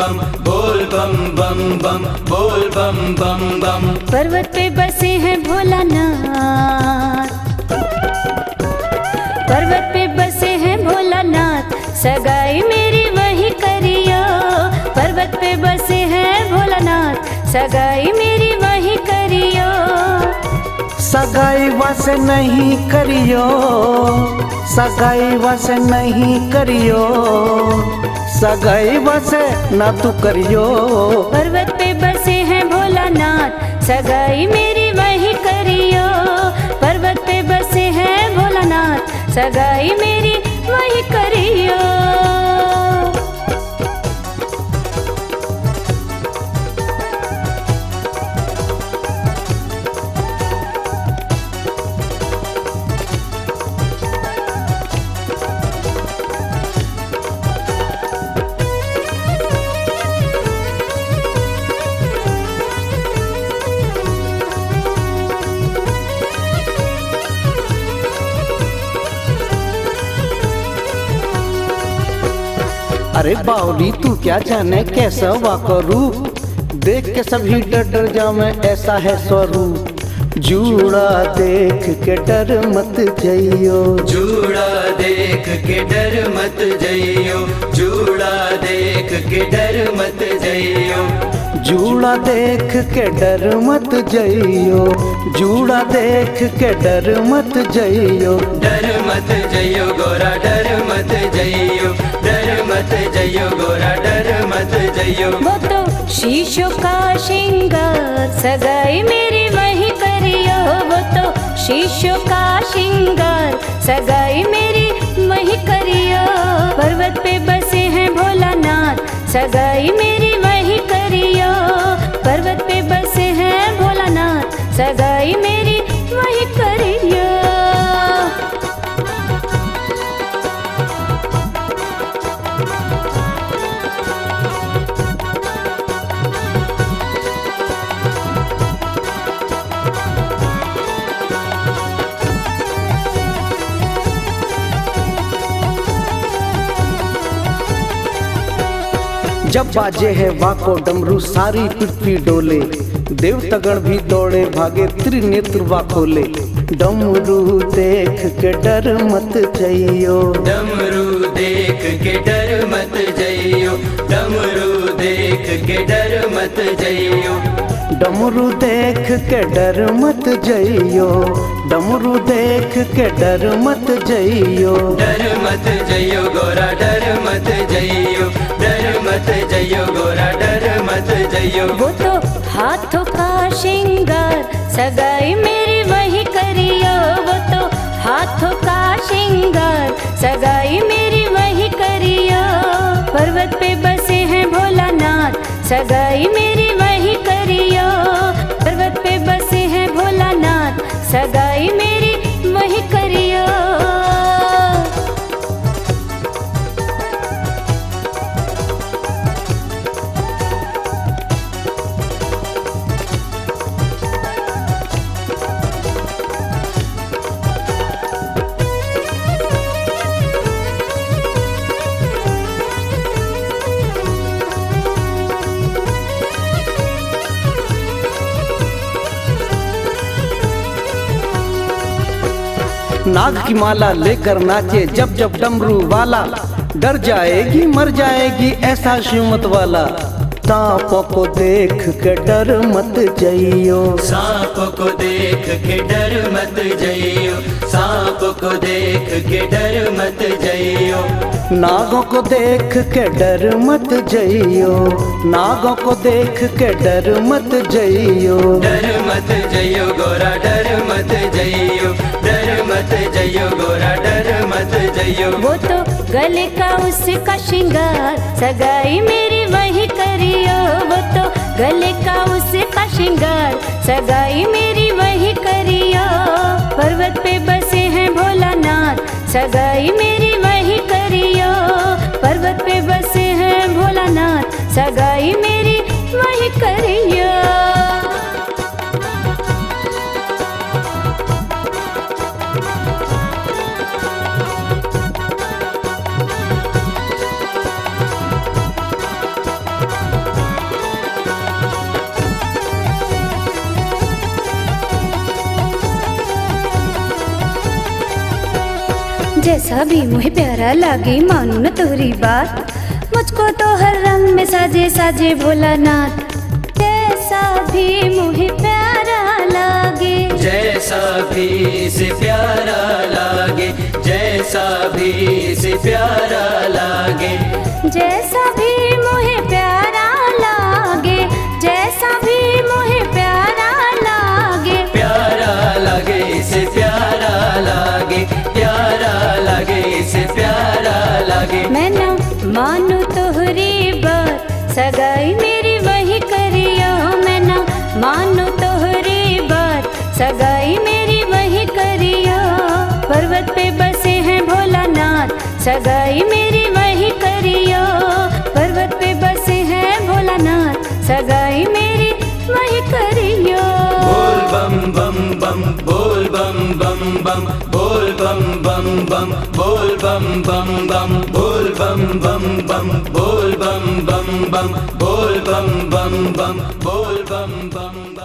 बम, बोल बम बम बम, बोल बम बम बम। पर्वत पे बसे हैं भोलानाथ, पर्वत पे बसे हैं भोलानाथ, सगाई मेरी वही करियो। पर्वत पे बसे हैं भोलानाथ, सगाई मेरी वही करियो। सगाई वैसे नहीं करियो, सगाई वैसे नहीं करियो, सगाई वैसे ना तू करियो। पर्वत पे बसे हैं भोलानाथ, सगाई मेरी वही करियो। पर्वत पे बसे हैं भोलानाथ, सगाई मेरी वही करियो। अरे बावली तू क्या जाने कैसा वाको रूप, देख के सभी डर डर जावे ऐसा है स्वरूप। जूड़ा देख के डर मत जइयो, जूड़ा देख के डर मत जइयो, जूड़ा देख के डर मत जइयो, जूड़ा देख के डर मत जइयो, जूड़ा देख के डर मत जइयो। डर मत जइयो गोरा, डर मत जइयो, डर मत जइयो गोरा, डर मत जइयो। वो तो शीशों का श्रृंगार, सगाई मेरी वही करियो। वो तो शीशों का श्रृंगार, सगाई मेरी वही करियो। पर्वत पे बसे हैं भोलानाथ, सगाई मेरी वही करियो। पर्वत पे बसे हैं भोलानाथ, सगाई मेरी वही करियो। जब बाजे है वाको डमरू सारी पृथ्वी डोले, देवतागण भी दौड़े भागे त्रिनेत्र वा खोले। डमरू देख के डर मत जइयो, डमरू देख के डर मत जइयो, डमरू देख के डर मत जइयो, डमरू देख के डर मत जइयो, डमरू देख के डर मत जइयो। डर मत जइयो गोरा, डर मत जइयो, डर मत जइयो गोरा, डर मत जइयो। वो तो हाथों का श्रृंगार, सगाई मेरी वही करियो। वो तो हाथों का श्रृंगार, सगाई मेरी वही करियो। पर्वत पे बसे हैं भोलानाथ, सगाई मेरी वही करियो। पर्वत पे बसे हैं भोलानाथ, सगाई मेरी वही करियो। नाग की माला लेकर नाचे जब जब डमरू वाला, डर जाएगी मर जाएगी ऐसा शिवमत वाला। सांपों को देख के डर मत जइयो, सांप को देख के डर मत जइयो, सांप को देख के डर मत जइयो। नागों को देख के डर मत जइयो, नागों को देख के डर मत जइयो। डर मत जइयो गोरा, डर मत जइयो, डर मत जइयो गोरा, डर मत जइयो। वो तो गले का उसका श्रृंगार, सगाई मेरी वही करियो। वो तो गले का उसका श्रृंगार, सगाई मेरी वही करियो। पर्वत पे बसे हैं भोलानाथ, सगाई मेरी वही करियो। पर्वत पे बसे हैं भोलानाथ, सगाई मेरी वही करियो। जैसा भी मुझे प्यारा लागे मानू न तोरी बात, मुझको तो हर रंग में साजे साजे भोलानाथ। जैसा भी मुझे प्यारा लागे, जैसा भी से प्यारा लागे, जैसा भी से प्यारा लागे, जैसा भी मुझे प्यारा लागे, जैसा भी मुझे प्यारा लागे, प्यारा लागे से प्यारा लागे, प्यारा लागे से प्यारा लागे। मैं ना मानू तोहरी बात, सगाई मेरी वही करियो। मैं ना मानू तोहरी बात, सगाई मेरी वही करियो। पर्वत पे बसे हैं भोलानाथ, सगाई मेरी वही करियो। पर्वत पे बसे हैं भोलानाथ, सगाई मेरी वही करियो। बोल बम बम बम, बोल बम बम बम, बोल बम बम बम, बोल बम बम बम, बोल बम बम बम, बोल बम बम बम, बोल बम बम बम, बोल बम बम बम।